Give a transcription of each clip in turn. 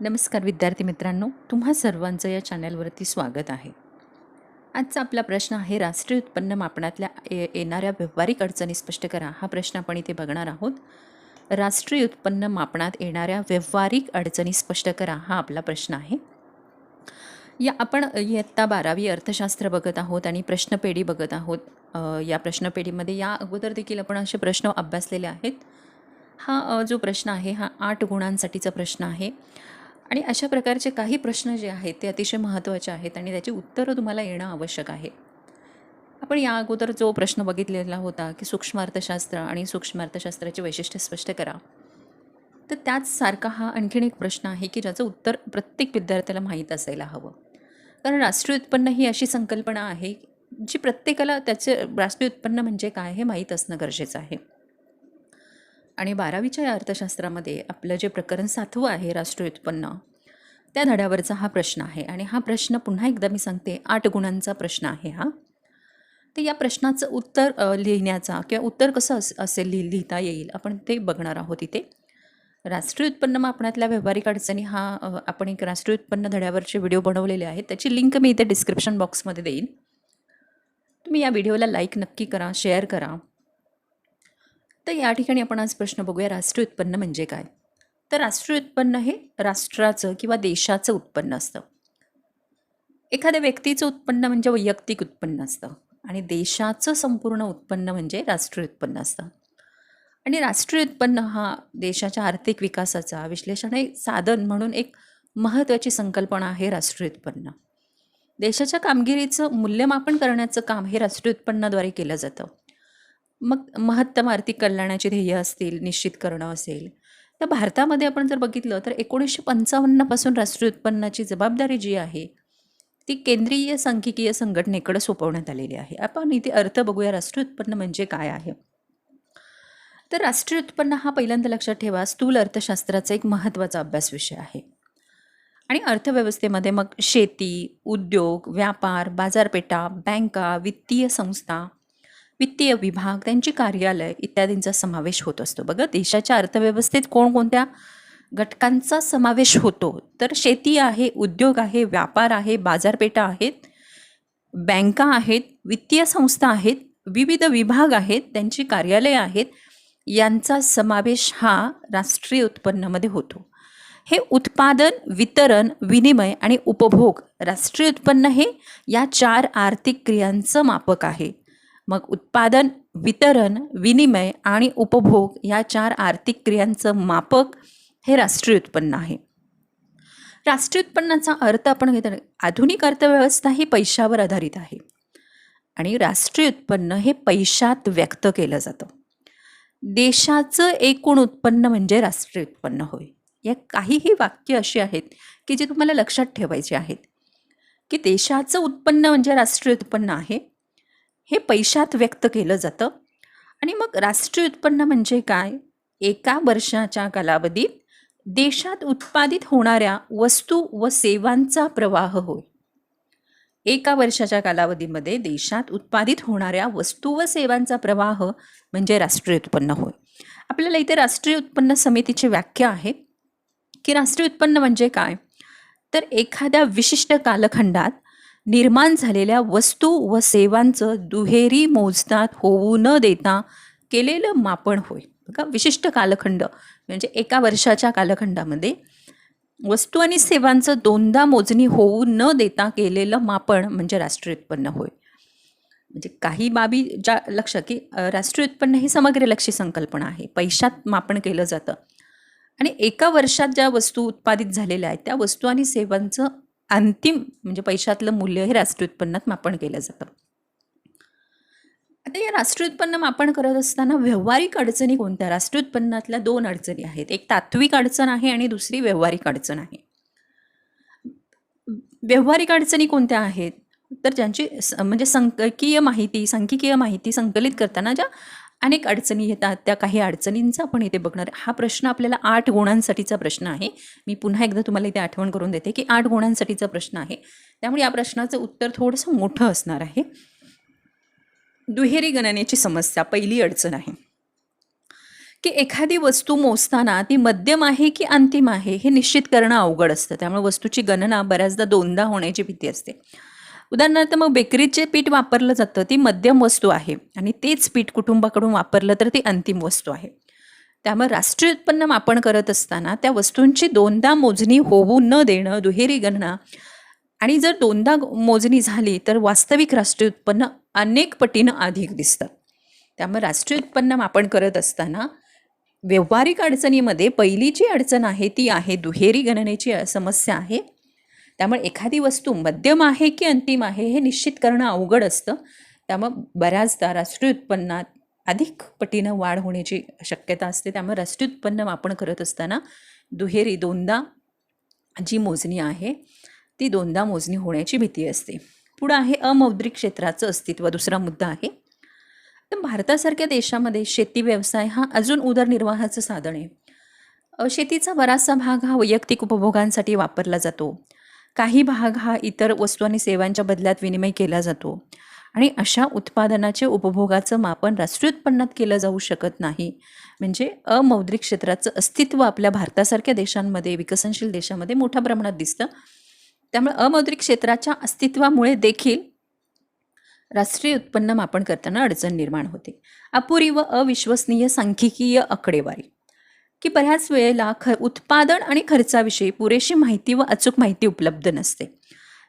नमस्कार विद्यार्थी मित्रांनो, तुम्हा सर्वांचं या चॅनलवरती स्वागत आहे. आजचा आपला प्रश्न आहे, राष्ट्रीय उत्पन्न मापनातल्या येणाऱ्या व्यावहारिक अडचणी स्पष्ट करा. हा प्रश्न आपण इथे बघणार आहोत. राष्ट्रीय उत्पन्न मापनात येणाऱ्या व्यावहारिक अडचणी स्पष्ट करा, हा आपला प्रश्न आहे. आपण इयत्ता 12वी अर्थशास्त्र बघत आहोत आणि प्रश्नपेढी बघत आहोत. या प्रश्नपेढीमध्ये या अगोदर देखील आपण असे प्रश्न अभ्यासलेले आहेत. हा जो प्रश्न आहे हा 8 गुणांसाठीचा प्रश्न आहे आणि अशा प्रकारचे काही प्रश्न जे आहेत ते अतिशय महत्त्वाचे आहेत आणि त्याची उत्तरं तुम्हाला येणं आवश्यक आहे. आपण या अगोदर जो प्रश्न बघितलेला होता की सूक्ष्म अर्थशास्त्र आणि सूक्ष्म अर्थशास्त्राची वैशिष्ट्ये स्पष्ट करा, तर त्याच सारखा हा आणखीन एक प्रश्न आहे की ज्याचं उत्तर प्रत्येक विद्यार्थ्याला माहीत असायला हवं. कारण राष्ट्रीय उत्पन्न ही अशी संकल्पना आहे जी प्रत्येकाला त्याचे राष्ट्रीय उत्पन्न म्हणजे काय हे माहीत असणं गरजेचं आहे. आणि 12वीच्या या अर्थशास्त्रामध्ये आपलं जे प्रकरण 7वं आहे राष्ट्रीय उत्पन्न, त्या धड्यावरचा हा प्रश्न आहे. आणि हा प्रश्न पुन्हा एकदा मी सांगते, 8 गुणांचा प्रश्न आहे हा. तर या प्रश्नाचं उत्तर लिहिण्याचा किंवा उत्तर कसं असेल लिहिता येईल आपण ते बघणार आहोत इथे. राष्ट्रीय उत्पन्न मापनातल्या व्यावहारिक अडचणी हा आपण एक राष्ट्रीय उत्पन्न धड्यावरचे व्हिडिओ बनवलेले आहेत. त्याची लिंक मी इथे डिस्क्रिप्शन बॉक्समध्ये देईन. तुम्ही या व्हिडिओला लाईक नक्की करा, शेअर करा. तर या ठिकाणी आपण आज प्रश्न बघूया, राष्ट्रीय उत्पन्न म्हणजे काय. तर राष्ट्रीय उत्पन्न हे राष्ट्राचं किंवा देशाचं उत्पन्न असतं. एखाद्या व्यक्तीचं उत्पन्न म्हणजे वैयक्तिक उत्पन्न असतं आणि देशाचं संपूर्ण उत्पन्न म्हणजे राष्ट्रीय उत्पन्न असतं. आणि राष्ट्रीय उत्पन्न हा देशाच्या आर्थिक विकासाचा विश्लेषण साधन म्हणून एक महत्त्वाची संकल्पना आहे. राष्ट्रीय उत्पन्न देशाच्या कामगिरीचं मूल्यमापन करण्याचं काम हे राष्ट्रीय उत्पन्नाद्वारे केलं जातं. मग महत्तम आर्थिक कल्याणाची ध्येय असतील निश्चित करणं असेल, तर भारतामध्ये आपण जर बघितलं तर 1955पासून राष्ट्रीय उत्पन्नाची जबाबदारी जी आहे ती केंद्रीय सांख्यिकीय संघटनेकडे सोपवण्यात आलेली आहे. आपण इथे अर्थ बघूया, राष्ट्रीय उत्पन्न म्हणजे काय आहे. तर राष्ट्रीय उत्पन्न हा पहिल्यांदा लक्षात ठेवा, स्थूल अर्थशास्त्राचा एक महत्त्वाचा अभ्यास विषय आहे. आणि अर्थव्यवस्थेमध्ये मग शेती, उद्योग, व्यापार, बाजारपेठा, बँका, वित्तीय संस्था, वित्तीय विभाग, त्यांची कार्यालय इत्यादींचा समावेश होत असतो. बघा, देशाच्या अर्थव्यवस्थेत कोणकोणत्या घटकांचा समावेश होतो, तर शेती आहे, उद्योग आहे, व्यापार आहे, बाजारपेठा आहेत, बँका आहेत, वित्तीय संस्था आहेत, विविध विभाग आहेत, त्यांची कार्यालय आहेत, यांचा समावेश हा राष्ट्रीय उत्पन्नामध्ये होतो. हे उत्पादन, वितरण, विनिमय आणि उपभोग, राष्ट्रीय उत्पन्न हे या 4 आर्थिक क्रियांचं मापक आहे. मग उत्पादन, वितरण, विनिमय आणि उपभोग या 4 आर्थिक क्रियांचं मापक हे राष्ट्रीय उत्पन्न आहे. राष्ट्रीय उत्पन्नाचा अर्थ आपण घेतो, आधुनिक अर्थव्यवस्था ही पैशावर आधारित आहे आणि राष्ट्रीय उत्पन्न हे पैशात व्यक्त केलं जातं. देशाचं एकूण उत्पन्न म्हणजे राष्ट्रीय उत्पन्न होय. या काहीही वाक्य अशी आहेत की जे तुम्हाला लक्षात ठेवायचे आहेत की देशाचं उत्पन्न म्हणजे राष्ट्रीय उत्पन्न आहे, हे पैशात व्यक्त केलं जातं. आणि मग राष्ट्रीय उत्पन्न म्हणजे काय, एका वर्षाच्या कालावधीत देशात उत्पादित होणाऱ्या वस्तू व सेवांचा प्रवाह होय. एका वर्षाच्या कालावधीमध्ये देशात उत्पादित होणाऱ्या वस्तू व सेवांचा प्रवाह म्हणजे राष्ट्रीय उत्पन्न होय. आपल्याला इथे राष्ट्रीय उत्पन्न समितीची व्याख्या आहे की राष्ट्रीय उत्पन्न म्हणजे काय, तर एखाद्या विशिष्ट कालखंडात निर्माण झालेल्या वस्तू व सेवांचं दुहेरी मोजदाद होऊ न देता केलेलं मापन होय. बघा, विशिष्ट कालखंड म्हणजे एका वर्षाच्या कालखंडामध्ये वस्तू आणि सेवांचं दोनदा मोजणी होऊ न देता केलेलं मापन म्हणजे राष्ट्रीय उत्पन्न होय. म्हणजे काही बाबी ज्या लक्षात की राष्ट्रीय उत्पन्न ही समग्रलक्षी संकल्पना आहे, पैशात मापन केलं जातं आणि एका वर्षात ज्या वस्तू उत्पादित झालेल्या आहेत त्या वस्तू आणि सेवांचं अंतिम म्हणजे पैशातलं मूल्य हे राष्ट्रीय उत्पन्नात मापन केलं जातं. आता या राष्ट्रीय उत्पन्न मापन करत असताना व्यावहारिक अडचणी कोणत्या, राष्ट्रीय उत्पन्नातल्या 2 अडचणी आहेत. एक तात्विक अडचण आहे आणि दुसरी व्यावहारिक अडचण आहे. व्यावहारिक अडचणी कोणत्या आहेत, तर ज्यांची म्हणजे सांख्यिकीय माहिती संकलित करताना ज्या अनेक अडचणी येतात, त्या काही अडचणींचा आपण इथे बघणार. हा प्रश्न आपल्याला 8 गुणांसाठीचा प्रश्न आहे. मी पुन्हा एकदा तुम्हाला इथे आठवण करून देते की 8 गुणांसाठीचा प्रश्न आहे, त्यामुळे या प्रश्नाचं उत्तर थोडंसं मोठं असणार आहे. दुहेरी गणनेची समस्या पहिली अडचण आहे की एखादी वस्तू मोजताना ती मध्यम आहे की अंतिम आहे हे निश्चित करणं अवघड असतं. त्यामुळे वस्तूची गणना बऱ्याचदा दोनदा होण्याची भीती असते. उदाहरणार्थ मग बेकरीचे पीठ वापरलं जातं, ती मध्यम वस्तू आहे आणि तेच पीठ कुटुंबाकडून वापरलं तर ती अंतिम वस्तू आहे. त्यामुळे राष्ट्रीय उत्पन्न मापन करत असताना त्या वस्तूंची दोनदा मोजणी होऊ न देणं, दुहेरी गणना आणि जर दोनदा मोजणी झाली तर वास्तविक राष्ट्रीय उत्पन्न अनेक पटीनं अधिक दिसतं. त्यामुळे राष्ट्रीय उत्पन्न मापन करत असताना व्यावहारिक अडचणीमध्ये पहिली जी अडचण आहे ती आहे दुहेरी गणनेची समस्या आहे. त्यामुळे एखादी वस्तू मध्यम आहे की अंतिम आहे हे निश्चित करणं अवघड असतं. त्यामुळे बऱ्याचदा राष्ट्रीय उत्पन्नात अधिक पटीनं वाढ होण्याची शक्यता असते. त्यामुळे राष्ट्रीय उत्पन्न मापन करत असताना दुहेरी दोनदा जी मोजणी आहे ती दोनदा मोजणी होण्याची भीती असते. पुढं आहे अमौद्रिक क्षेत्राचं अस्तित्व, दुसरा मुद्दा आहे. तर भारतासारख्या देशामध्ये शेती व्यवसाय हा अजून उदरनिर्वाहाचं साधन आहे. शेतीचा बराचसा भाग हा वैयक्तिक उपभोगांसाठी वापरला जातो. काही भाग हा इतर वस्तू आणि सेवांच्या बदल्यात विनिमय केला जातो आणि अशा उत्पादनाचे उपभोगाचं मापन राष्ट्रीय उत्पन्नात केलं जाऊ शकत नाही. म्हणजे अमौद्रिक क्षेत्राचं अस्तित्व आपल्या भारतासारख्या देशांमध्ये, विकसनशील देशामध्ये मोठ्या प्रमाणात दिसतं. त्यामुळे अमौद्रिक क्षेत्राच्या अस्तित्वामुळे देखील राष्ट्रीय उत्पन्न मापन करताना अडचण निर्माण होते. अपुरी व अविश्वसनीय सांख्यिकीय आकडेवारी, की बऱ्याच वेळेला उत्पादन आणि खर्चाविषयी पुरेशी माहिती व अचूक माहिती उपलब्ध नसते.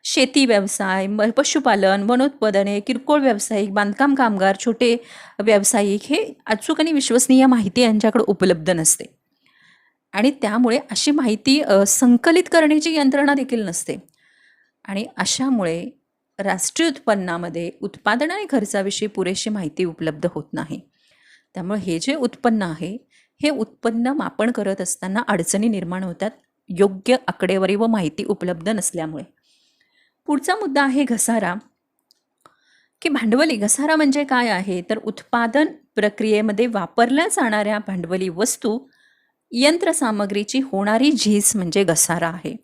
शेती व्यवसाय, पशुपालन, वनोत्पादने, किरकोळ व्यावसायिक, बांधकाम कामगार, छोटे व्यावसायिक हे अचूक आणि विश्वसनीय माहिती यांच्याकडे उपलब्ध नसते आणि त्यामुळे अशी माहिती संकलित करण्याची यंत्रणा देखील नसते आणि अशामुळे राष्ट्रीय उत्पन्नामध्ये उत्पादन आणि खर्चाविषयी पुरेशी माहिती उपलब्ध होत नाही. त्यामुळे हे जे उत्पन्न आहे हे उत्पन्न मापन करत असताना अडचणी निर्माण होतात, योग्य आकडेवारी व माहिती उपलब्ध नसल्यामुळे. पुढचा मुद्दा आहे घसारा, की भांडवली घसारा म्हणजे काय आहे तर उत्पादन प्रक्रियेमध्ये वापरल्या जाणाऱ्या भांडवली वस्तू, यंत्रसामग्रीची होणारी झीज म्हणजे घसारा आहे.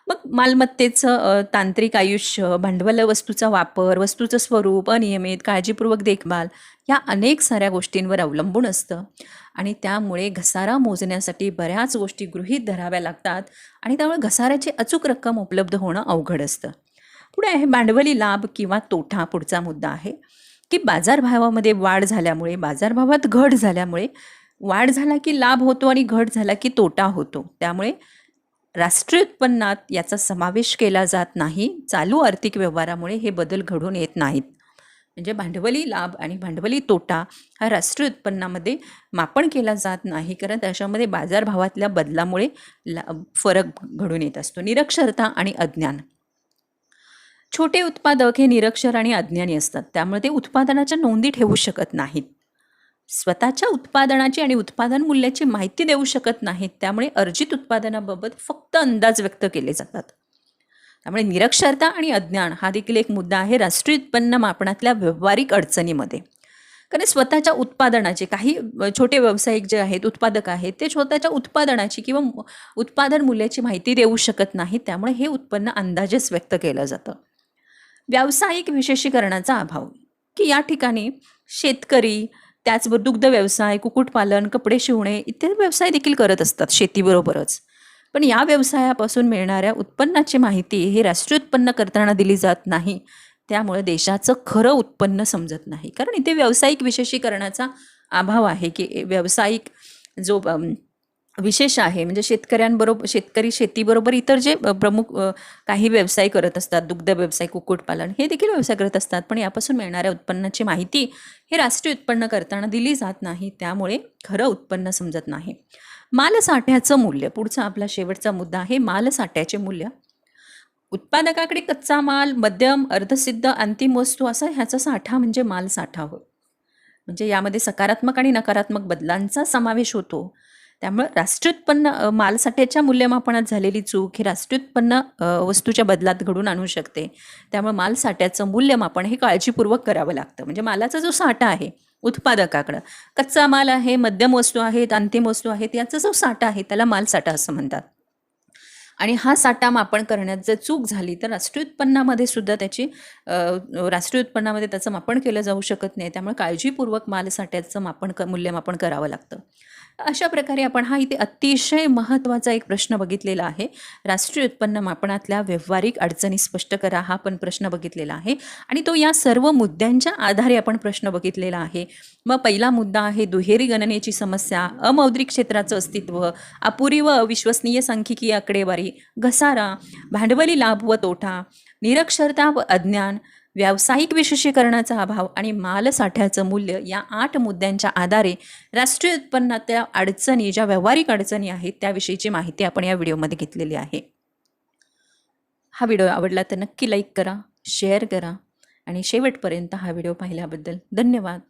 मग मालमत्तेचं तांत्रिक आयुष्य, भांडवल वस्तूचा वापर, वस्तूचं स्वरूप, अनियमित, काळजीपूर्वक देखभाल या अनेक साऱ्या गोष्टींवर अवलंबून असतं आणि त्यामुळे घसारा मोजण्यासाठी बऱ्याच गोष्टी गृहीत धराव्या लागतात आणि त्यामुळे घसाऱ्याची अचूक रक्कम उपलब्ध होणं अवघड असतं. पुढे आहे भांडवली लाभ किंवा तोटा. पुढचा मुद्दा आहे की बाजारभावामध्ये वाढ झाल्यामुळे, बाजारभावात घट झाल्यामुळे वाढ झाला की लाभ होतो आणि घट झाला की तोटा होतो. त्यामुळे राष्ट्रीय उत्पन्नात याचा समावेश केला जात नाही. चालू आर्थिक व्यवहारामुळे हे बदल घडून येत नाहीत. म्हणजे भांडवली लाभ आणि भांडवली तोटा हा राष्ट्रीय उत्पन्नामध्ये मापन केला जात नाही, कारण त्याच्यामध्ये बाजारभावातल्या बदलामुळे फरक घडून येत असतो. निरक्षरता आणि अज्ञान. छोटे उत्पादक हे निरक्षर आणि अज्ञानी असतात, त्यामुळे ते उत्पादनाच्या नोंदी ठेवू शकत नाहीत, स्वतःच्या उत्पादनाची आणि उत्पादन मूल्याची माहिती देऊ शकत नाहीत. त्यामुळे अर्जित उत्पादनाबाबत फक्त अंदाज व्यक्त केले जातात. त्यामुळे निरक्षरता आणि अज्ञान हा देखील एक मुद्दा आहे राष्ट्रीय उत्पन्न मापनातल्या व्यावहारिक अडचणीमध्ये. कारण स्वतःच्या उत्पादनाचे काही छोटे व्यावसायिक जे आहेत, उत्पादक आहेत, ते स्वतःच्या उत्पादनाची किंवा उत्पादन मूल्याची माहिती देऊ शकत नाहीत. त्यामुळे हे उत्पन्न अंदाजेच व्यक्त केलं जातं. व्यावसायिक विशेषीकरणाचा अभाव, की या ठिकाणी शेतकरी, त्याचबरोबर दुग्ध व्यवसाय, कुक्कुटपालन, कपडे शिवणे इत्यादी व्यवसाय देखील करत असतात शेतीबरोबरच. पण या व्यवसायापासून मिळणाऱ्या उत्पन्नाची माहिती ही राष्ट्रीय उत्पन्न करताना दिली जात नाही. त्यामुळे देशाचं खरं उत्पन्न समजत नाही, कारण इथे व्यावसायिक विशेषीकरणाचा अभाव आहे. की व्यावसायिक जो विशेष आहे म्हणजे शेतकरी शेतीबरोबर इतर जे प्रमुख काही व्यवसाय करत असतात, दुग्ध व्यवसाय, कुक्कुटपालन हे देखील व्यवसाय करत असतात, पण यापासून मिळणाऱ्या उत्पन्नाची माहिती हे राष्ट्रीय उत्पन्न करताना दिली जात नाही. त्यामुळे खरं उत्पन्न समजत नाही. मालसाठ्याचं मूल्य. पुढचा आपला शेवटचा मुद्दा आहे मालसाठ्याचे मूल्य. उत्पादकाकडे कच्चा माल, मध्यम, अर्धसिद्ध, अंतिम वस्तू असा ह्याचा साठा म्हणजे मालसाठा होय. म्हणजे यामध्ये सकारात्मक आणि नकारात्मक बदलांचा समावेश होतो. त्यामुळे राष्ट्रीय उत्पन्न मालसाठ्याच्या मूल्यमापनात झालेली चूक हे राष्ट्रीय उत्पन्न वस्तूच्या बदलात घडून आणू शकते. त्यामुळे मालसाठ्याचं मूल्यमापन हे काळजीपूर्वक करावं लागतं. म्हणजे मालाचा जो साठा आहे उत्पादकाकडं, कच्चा माल आहे, मध्यम वस्तू आहेत, अंतिम वस्तू आहेत, याचा जो साठा आहे त्याला मालसाठा असं म्हणतात. आणि हा साठा मापन करण्यात जर चूक झाली तर राष्ट्रीय उत्पन्नामध्ये सुद्धा राष्ट्रीय उत्पन्नामध्ये त्याचं मापन केलं जाऊ शकत नाही. त्यामुळे काळजीपूर्वक मालसाठ्याचं मूल्यमापन करावं लागतं. अशा प्रकारे आपण हा इथे अतिशय महत्त्वाचा एक प्रश्न बघितलेला आहे. राष्ट्रीय उत्पन्न मापनातल्या व्यावहारिक अडचणी स्पष्ट करा, हा पण प्रश्न बघितलेला आहे आणि तो या सर्व मुद्द्यांच्या आधारे आपण प्रश्न बघितलेला आहे. मग पहिला मुद्दा आहे दुहेरी गणनेची समस्या, अमौद्रिक क्षेत्राचं अस्तित्व, अपुरी व अविश्वसनीय सांख्यिकीय आकडेवारी, घसारा, भांडवली लाभ व तोटा, निरक्षरता व अज्ञान, व्यावसायिक विशेषीकरणाचा अभाव आणि मालसाठ्याचं मूल्य, या 8 मुद्द्यांच्या आधारे राष्ट्रीय उत्पन्नातल्या अडचणी, ज्या व्यावहारिक अडचणी आहेत त्याविषयीची माहिती आपण या व्हिडिओमध्ये घेतलेली आहे. हा व्हिडिओ आवडला तर नक्की लाईक करा, शेअर करा आणि शेवटपर्यंत हा व्हिडिओ पाहिल्याबद्दल धन्यवाद.